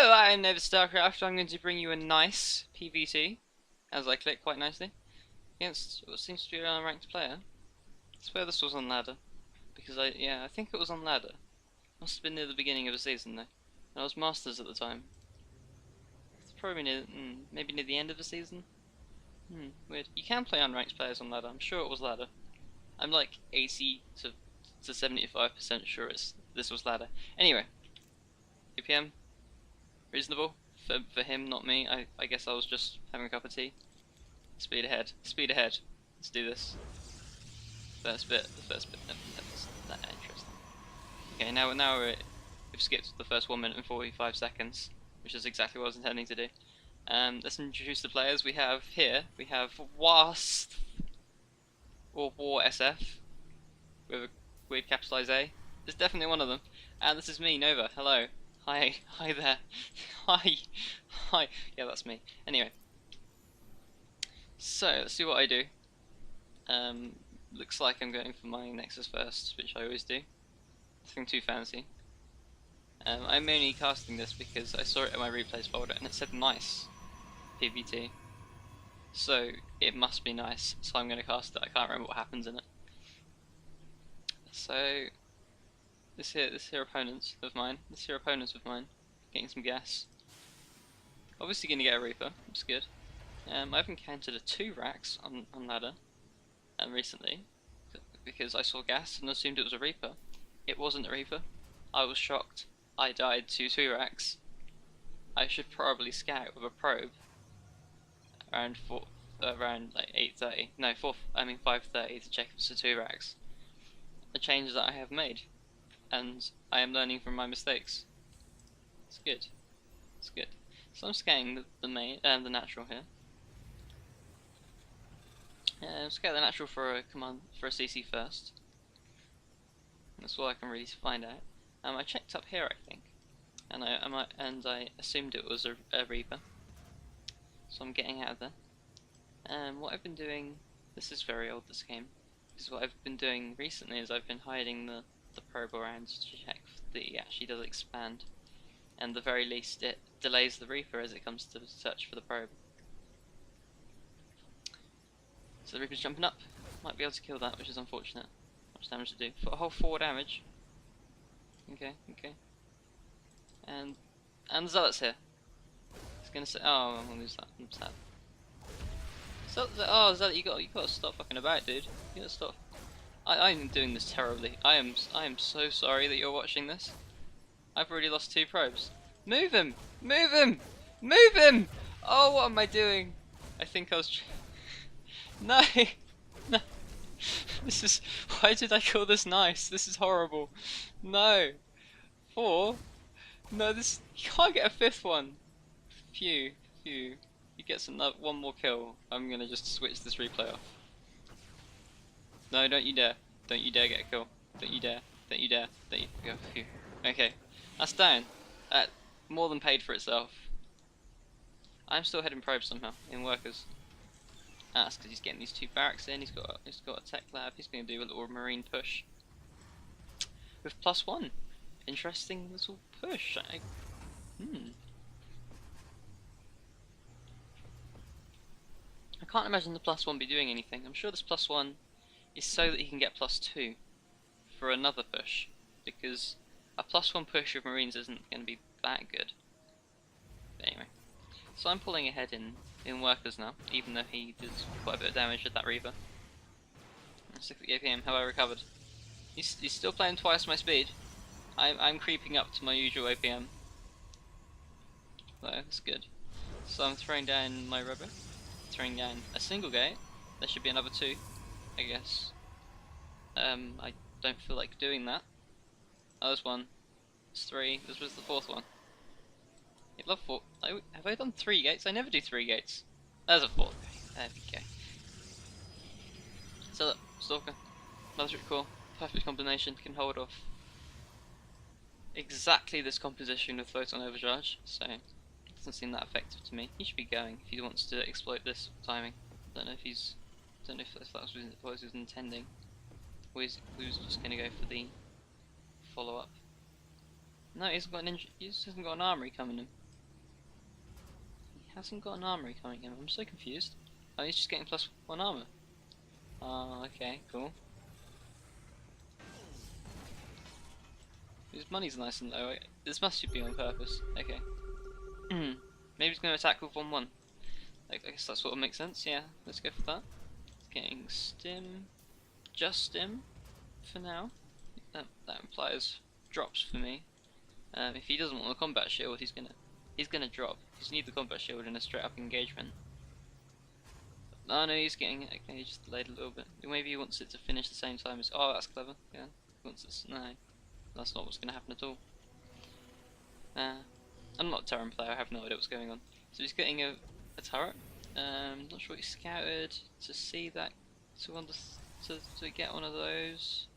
Hello, I'm Never StarCraft. I'm going to bring you a nice PvT, as I click quite nicely, against what seems to be an unranked player. I swear this was on ladder, because I think it was on ladder. Must have been near the beginning of the season though, and I was Masters at the time. It's probably near, maybe near the end of the season. Weird. You can play unranked players on ladder. I'm sure it was ladder. I'm like 80 to 75% sure this was ladder. Anyway, APM. Reasonable for him, not me. I guess I was just having a cup of tea. Speed ahead, speed ahead. Let's do this. The first bit never that interesting. Okay, now we've skipped the first 1 minute and 45 seconds, which is exactly what I was intending to do. Let's introduce the players. We have WASF or War SF with a weird capitalized A. There's definitely one of them. And this is me, Nova. Hello. Hi there. Hi. Yeah, that's me. Anyway, so let's see what I do. Looks like I'm going for my Nexus first, which I always do. Nothing too fancy. I'm only casting this because I saw it in my replays folder and it said nice PvT. So it must be nice. So I'm going to cast it. I can't remember what happens in it. So this here opponents of mine, getting some gas. Obviously going to get a Reaper, that's good. I've encountered a 2 racks on ladder recently, because I saw gas and assumed it was a Reaper. It wasn't a Reaper. I was shocked. I died to 2 racks. I should probably scout with a probe around like 8:30. No, 5:30 to check if it's a 2 racks. A change that I have made. And I am learning from my mistakes. It's good. It's good. So I'm scanning the natural here. Scan the natural for a command for a CC first. That's all I can really find out. I checked up here, I think, and I assumed it was a Reaper. So I'm getting out of there. What I've been doing. This is very old. This game. Because what I've been doing recently is I've been hiding the probe around to check that it actually does expand, and the very least it delays the Reaper as it comes to search for the probe. So the Reaper's jumping up, might be able to kill that, which is unfortunate. Much damage to do, for a whole 4 damage. Okay. And the Zealot's here. He's gonna say, oh, I'm gonna lose that. I'm sad. Zealot, you gotta stop fucking about, dude. You gotta stop. I'm doing this terribly. I am so sorry that you're watching this. I've already lost 2 probes. Move him! Move him! Move him! Oh, what am I doing? I think I was. No! No! This is. Why did I call this nice? This is horrible. No! 4? No, this. You can't get a 5th one. Phew. He gets one more kill. I'm gonna just switch this replay off. No, don't you dare. Don't you dare get a kill. Don't you dare. Don't you dare. Don't you go. Phew. Okay. That's down. That more than paid for itself. I'm still heading probe somehow in workers. That's because he's getting these 2 barracks in. He's got a tech lab. He's going to do a little marine push with +1. Interesting little push. I can't imagine the +1 be doing anything. I'm sure this +1 is so that he can get +2 for another push, because a +1 push of marines isn't going to be that good. But anyway, so I'm pulling ahead in workers now, even though he did quite a bit of damage with that Reaper. Let's look at the APM, how I recovered. He's still playing twice my speed. I'm creeping up to my usual APM. So that's good. So I'm throwing down my rubber. Throwing down a single gate. There should be another 2, I guess. I don't feel like doing that. Oh, there's 1. There's 3. This was the 4th one. You'd love 4. Have I done 3 gates? I never do 3 gates. There's a 4th gate. There we go. So, Stalker. That's really cool. Perfect combination. Can hold off exactly this composition with Photon Overcharge. So, it doesn't seem that effective to me. He should be going if he wants to exploit this timing. Don't know if that was what he was intending. Or he was just going to go for the follow-up. No, he hasn't got an armory coming in. hasn't got an armory coming in. I'm so confused. Oh, he's just getting +1 armor. Oh, okay, cool. His money's nice and low. This must be on purpose. Okay. Maybe he's going to attack with 1-1. I guess that sort of makes sense. Yeah, let's go for that. Getting stim, just stim, for now. That implies drops for me. If he doesn't want the combat shield, he's gonna drop. Because you need the combat shield in a straight up engagement. Oh no, he's getting it. Okay, he just delayed a little bit. Maybe he wants it to finish the same time as. Oh, that's clever. Yeah, he wants it. No, that's not what's gonna happen at all. I'm not a Terran player. I have no idea what's going on. So he's getting a turret. Not sure what he scouted to see that to get one of those.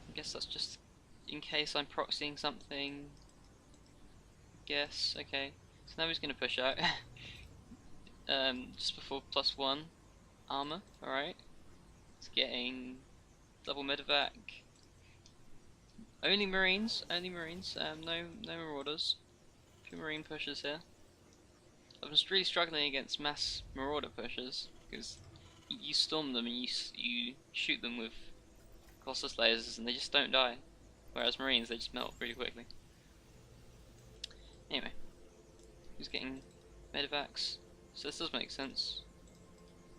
I guess that's just in case I'm proxying something. Guess. Okay. So now he's gonna push out. Just before +1 armor. All right. It's getting double medevac. Only Marines. Only Marines. No Marauders. Few Marine pushers here. I'm just really struggling against mass Marauder pushers because you storm them and you shoot them with Colossus lasers and they just don't die. Whereas Marines, they just melt pretty quickly. Anyway, he's getting medevacs, so this does make sense,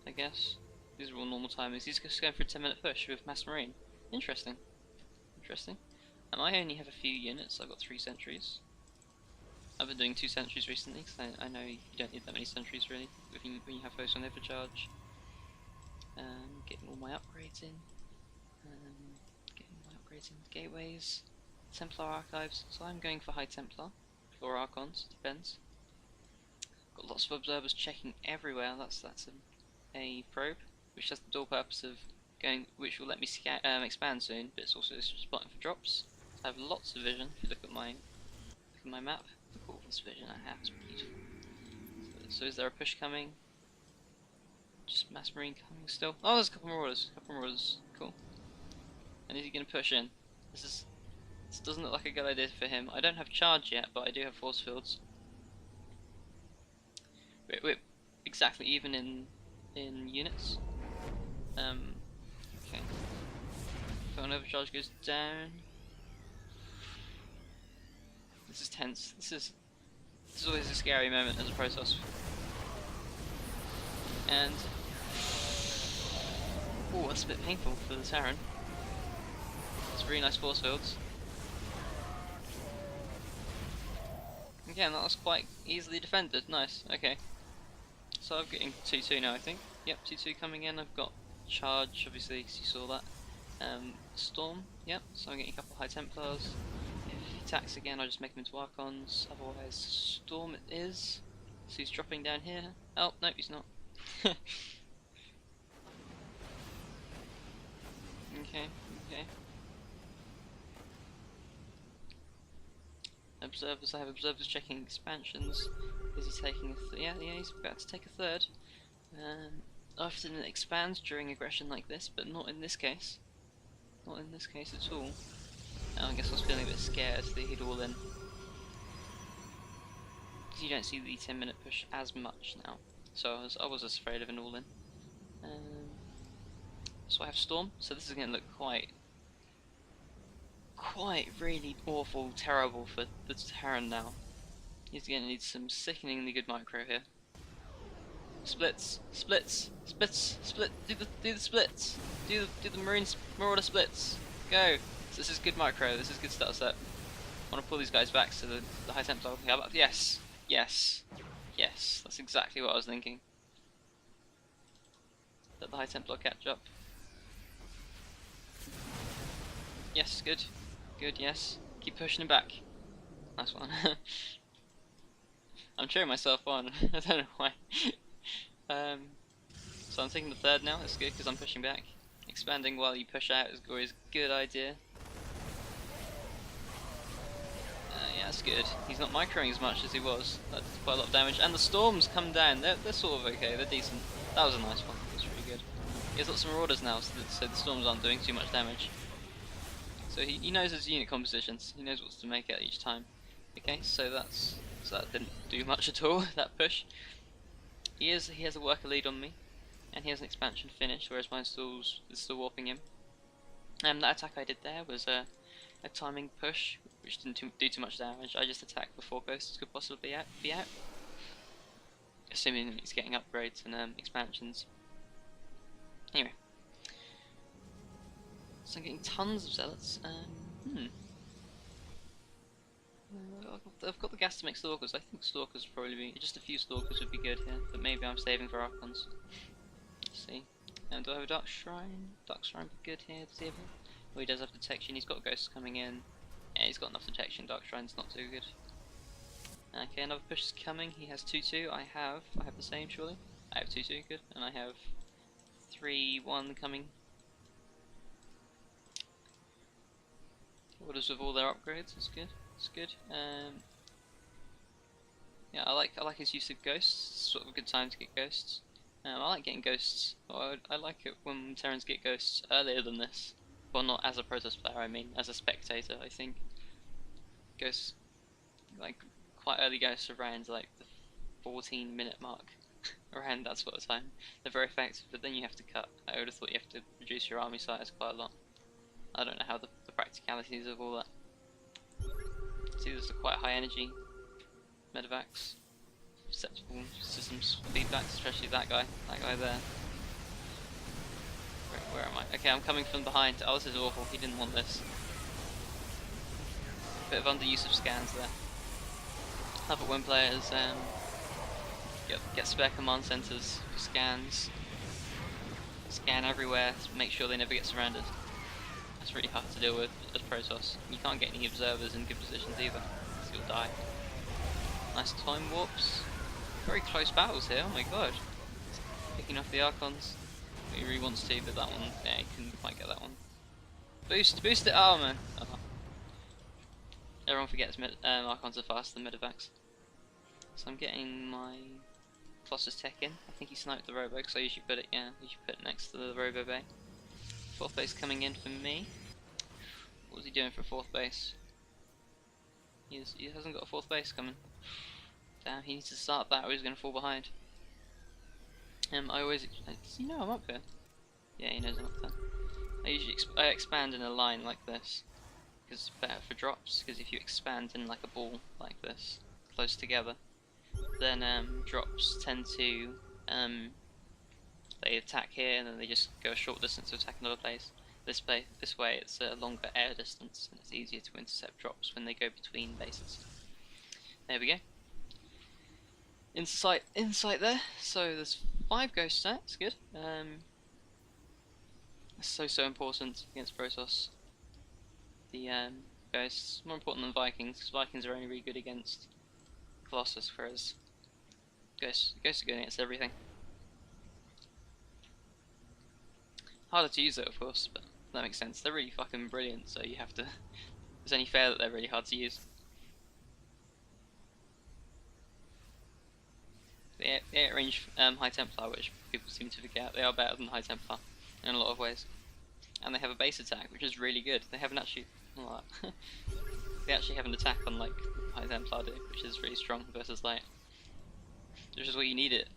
I guess. These are all normal timings. He's just going for a 10-minute push with Mass Marine. Interesting. Interesting. I only have a few units. I've got 3 sentries. I've been doing 2 sentries recently because I know you don't need that many sentries really when you have those on overcharge. Getting all my upgrades in. Gateways, Templar archives, so I'm going for High Templar, or Archons, depends. Got lots of observers checking everywhere. That's a probe, which has the dual purpose of which will let me expand soon, but it's also spotting for drops. I have lots of vision. If you look at my map, look at all this vision I have. It's beautiful. So is there a push coming? Just Mass Marine coming still. Oh, there's a couple more orders. Cool. And is he going to push in? This doesn't look like a good idea for him. I don't have charge yet, but I do have force fields. We're exactly even in units. Okay. If an overcharge goes down. This is tense. This is always a scary moment as a Protoss. And oh, that's a bit painful for the Terran. Really nice force fields. Again, that was quite easily defended. Nice. Okay. So I'm getting 2-2 now, I think. Yep, 2-2 coming in. I've got charge, obviously, because you saw that. Storm. Yep. So I'm getting a couple of High Templars. If he attacks again, I'll just make them into Archons. Otherwise, Storm it is. So he's dropping down here. Oh, no, he's not. Okay. Observers, I have observers checking expansions. Is he taking a yeah, he's about to take a third. Often it expands during aggression like this, but not in this case. Not in this case at all. I guess I was feeling a bit scared that he'd all in. Because you don't see the 10-minute push as much now. So I was as afraid of an all in. So I have Storm, so this is going to look quite really awful, terrible for the Terran now. He's going to need some sickeningly good micro here. Splits, split. Do the splits. Do the Marauder splits. Go. So this is good micro. This is good start set. I want to pull these guys back so the High Templar can come up. Yes. That's exactly what I was thinking. Let the High Templar catch up. Yes, good. Yes. Keep pushing him back. Nice one. I'm cheering myself on. I don't know why. So I'm taking the third now. That's good because I'm pushing back. Expanding while you push out is always a good idea. Yeah, that's good. He's not microing as much as he was. That's quite a lot of damage. And the storms come down. They're sort of okay. They're decent. That was a nice one. That's really good. He has lots of Marauders now, so the storms aren't doing too much damage. So he knows his unit compositions. He knows what to make at each time. Okay, so that's so that didn't do much at all. That push. He has a worker lead on me, and he has an expansion finish, whereas mine is still warping him. That attack I did there was a timing push, which didn't do too much damage. I just attacked before ghosts could possibly be out, assuming he's getting upgrades and expansions. Anyway, so I'm getting tons of zealots. I've got the gas to make stalkers. I think stalkers would probably be just a few stalkers would be good here, but maybe I'm saving for archons. Let's see. Do I have a dark shrine? Dark shrine would be good here. Does he have it? Oh, he does have detection. He's got ghosts coming in. Yeah, he's got enough detection. Dark shrine's not too good. Okay, another push is coming. He has 2-2. I have the same surely. I have 2-2. Good, and I have 3-1 coming. Orders with all their upgrades. It's good. It's good. Yeah, I like his use of ghosts. It's sort of a good time to get ghosts. I like getting ghosts. I like it when Terrans get ghosts earlier than this. Well, not as a Protoss player, I mean as a spectator. I think ghosts, like quite early ghosts, around like the 14-minute mark, around that sort of time. They're very effective, but then you have to cut. I would have thought you have to reduce your army size quite a lot. I don't know how the practicalities of all that. See, there's a quite high energy medevacs, susceptible systems feedbacks, especially that guy there. Where am I? Okay, I'm coming from behind. Oh, this is awful. He didn't want this. Bit of underuse of scans there. Love it when players get spare command centers for scans. Scan everywhere to make sure they never get surrounded. That's really hard to deal with as Protoss. You can't get any observers in good positions either, so you'll die. Nice time warps. Very close battles here, oh my god. Picking off the Archons. He really wants to, but that one, yeah, he couldn't quite get that one. Boost it! Oh man! Oh. Everyone forgets Archons are faster than medevacs. So I'm getting my Colossus tech in. I think he sniped the Robo, because I usually put it, next to the Robo bay. 4th base coming in for me. What was he doing for 4th base? He hasn't got a 4th base coming. Damn, he needs to start that or he's going to fall behind. Does he know I'm up here? Yeah, he knows I'm up there. I usually expand in a line like this, because it's better for drops, because if you expand in like a ball like this, close together, then drops tend to, they attack here and then they just go a short distance to attack another place. This way it's a longer air distance and it's easier to intercept drops when they go between bases. There we go. Insight there. So there's 5 ghosts there, it's good. It's so important against Protoss. The ghosts, more important than Vikings, because Vikings are only really good against Colossus, whereas ghosts are good against everything. Harder to use though, of course, but that makes sense. They're really fucking brilliant, so you have to. It's only fair that they're really hard to use. The 8 range High Templar, which people seem to forget, they are better than High Templar in a lot of ways. And they have a base attack, which is really good. They haven't actually. Well, they actually have an attack on like High Templar do, which is really strong versus light. Which is what you need it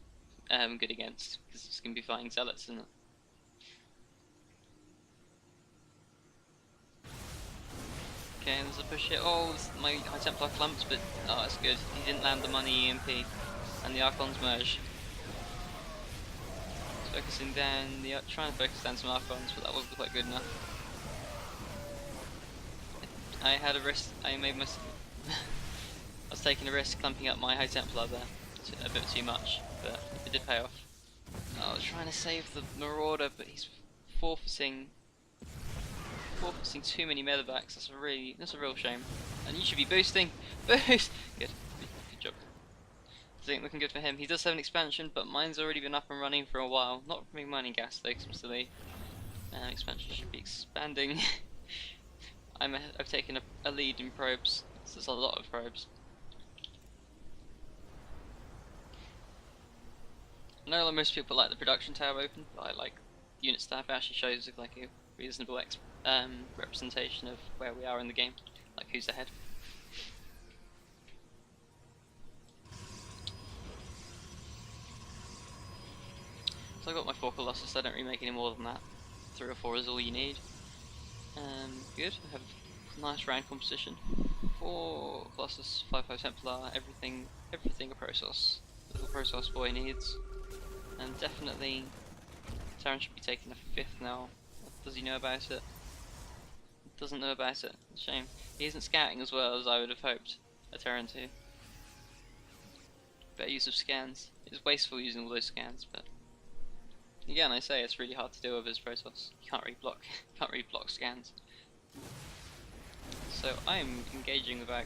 good against, because it's going to be fighting zealots, isn't it? Okay, there's a push here. Oh, my High Templar clumped, but oh, that's good. He didn't land the money EMP, and the Archons merge. Focusing down, trying to focus down some Archons, but that wasn't quite good enough. I had a risk. I was taking a risk clumping up my High Templar there, a bit too much, but it did pay off. I was trying to save the Marauder, but he's forfeiting too many medevacs. That's a real shame. And you should be boosting. Boost. Good job. I think looking good for him. He does have an expansion, but mine's already been up and running for a while. Not from mining gas though, because I'm still late. Expansion should be expanding. I've taken a lead in probes. So there's a lot of probes. I know that most people like the production tab open, but I like unit tab. It actually shows like a reasonable representation of where we are in the game, like who's ahead. So I got my 4 Colossus, I don't really make any more than that. 3 or 4 is all you need. Good, I have a nice round composition. 4 Colossus, 5 Templar, everything a Protoss, little Protoss boy needs. And definitely, Terran should be taking a 5th now. Does he know about it? Doesn't know about it, shame. He isn't scouting as well as I would have hoped a Terran to. Better use of scans. It's wasteful using all those scans, but again, I say it's really hard to deal with his Protoss. You can't really block, can't really block scans. So I'm engaging without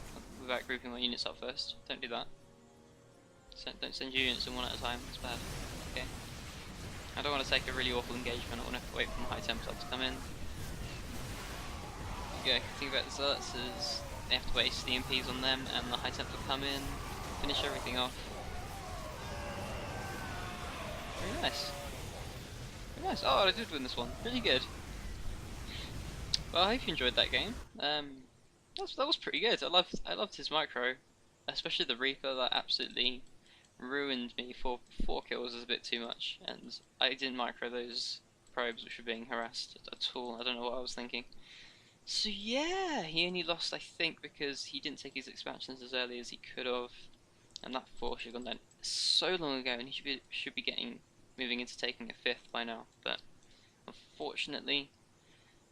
grouping my units up first. Don't do that. Don't send your units in one at a time. It's bad. Okay. I don't want to take a really awful engagement. I want to wait for my High Templar to come in. Yeah, the thing about the Zealots is they have to waste the MPs on them, and the High Templar come in, finish everything off. Very nice. Very nice. Oh, I did win this one. Really good. Well, I hope you enjoyed that game. That was pretty good. I loved his micro, especially the Reaper. That absolutely ruined me. For 4 kills is a bit too much, and I didn't micro those probes which were being harassed at all. I don't know what I was thinking. So yeah, he only lost, I think, because he didn't take his expansions as early as he could have, and that 4 should have gone down so long ago, and he should be moving into taking a 5th by now. But unfortunately,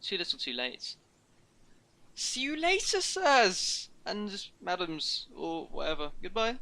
too little, too late. See you later, sirs and madams, or whatever. Goodbye.